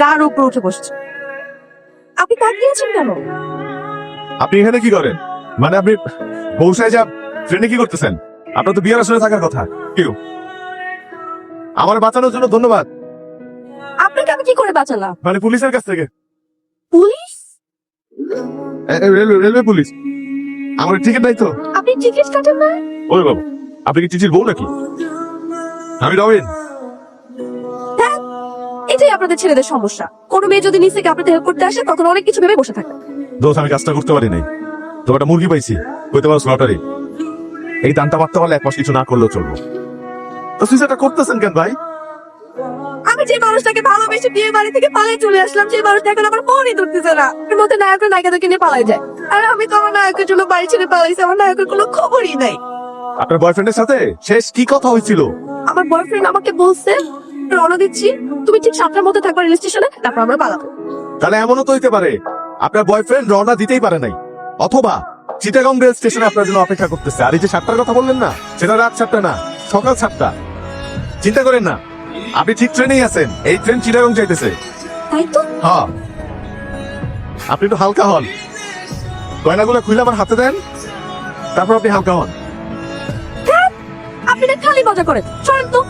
কার উপর উঠে বসছে? আপনি তাকিয়েছেন কেন? আপনি এখানে কি করেন? মানে আপনি বউসায় যা ট্রেনে কি করতেছেন? আপনার তো বিয়ের আসলে থাকার কথা। কেউ আমার বাঁচানোর জন্য ধন্যবাদ। আপনাকে আমি কি করে বাঁচালাম? মানে পুলিশের কাছ থেকে। পুলিশ? Railway police. আমার টিকিট নাই তো। আপনি টিকিট কাটেন না? ওই বাবু, আপনি কি চিঠির বউ নাকি? আমি রবিন। ধ্যাৎ, এটাই আপনাদের ছেলেদের সমস্যা। কোনো মেয়ে যদি নিজ থেকে আপনাদের হেল্প করতে আসে তখন অনেক কিছু ভেবে বসে থাকে। দোষ আমি কাজটা করতে পারি নাই। তো একটা মুরগি পাইছি, কইতে পারো লটারি। এই দানটা মারতে পারলে এক মাস কিছু না করলেও চলবো। তো সুইসাইডটা করতেছেন কেন ভাই? আমি যে মানুষটাকে ভালোবেসে বিয়ে বাড়ি থেকে পালিয়ে চলে আসলাম সেই মানুষটা এখন আমার ফোনই ধরতেছে না। এর মধ্যে নায়কের নায়িকাদেরকে নিয়ে পালাই যায়। আর আমি তো আমার নায়কের জন্য বাড়ি ছেড়ে পালাইছি, আমার নায়কের কোনো খবরই নাই। আপনার বয়ফ্রেন্ডের সাথে শেষ কি কথা হয়েছিল? আমার বয়ফ্রেন্ড আমাকে বলছে রওনা দিচ্ছি, তুমি ঠিক 7টার মধ্যে থাকবে রেল স্টেশনে, তারপর আমরা পালাবো। তাহলে এমনও তো হইতে পারে আপনার বয়ফ্রেন্ড রওনা দিতেই পারে নাই, অথবা চিটাগং রেল স্টেশনে আপনার জন্য অপেক্ষা করতেছে। আর এই যে 7টার কথা বললেন না, সেটা রাত 7টা না, সকাল 7টা। চিন্তা করেন না, আপনি ঠিক ট্রেনেই আছেন। এই ট্রেন চিটাগং যাইতেছে। তাই তো? হ্যাঁ, আপনি একটু হালকা হন। গয়নাগুলো খুলে আমার হাতে দেন, তারপর আপনি হালকা হন। ধ্যাৎ, আপনি না খালি মজা করেন, সরেন তো।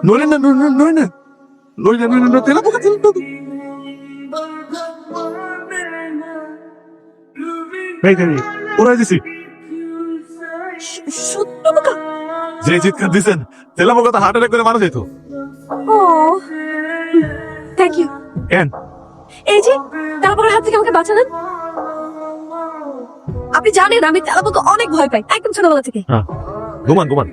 নড়েন না, নড়েন না, নড়েন না, নড়েন না, তেলা পোকা, তেলা পোকা। এই যে, উড়াই দিছি। সত্য বোকা। যে চিৎকার দিছেন, তেলা পোকা তো হার্ট অ্যাটাক করে মারা যেত। ও, থ্যাংক ইউ। কেন? এই যে তেলাপোকার হাত থেকে আমাকে বাঁচালেন। আপনি জানেন আমি তেলাপোকা অনেক ভয় পাই, একদম ছোটবেলা থেকে। হ্যাঁ, ঘুমান ঘুমান।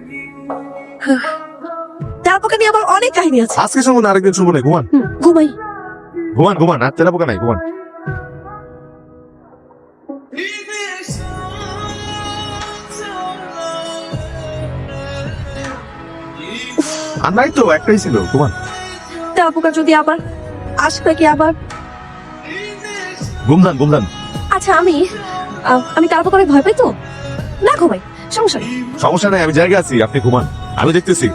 তেলাপোকা নিয়ে আমার অনেক কাহিনী আছে। আজকে শুনবো না, আরেকদিন শুনবো না। ঘুমান ঘুমাই। ঘুমান ঘুমান, আর তেলা পোকা নাই, ঘুমান। আর নাই তো, একটাই ছিল, ঘুমান। তেলাপোকা যদি আবার আসবে কি আবার? ঘুমদান ঘুমদান। আচ্ছা আমি তেলাপোকা অনেক ভয় পাই তো, না ঘুমাই, সমস্যা নেই। সমস্যা নাই, আমি জায়গা আছি, আপনি ঘুমান, আমি দেখতেছি।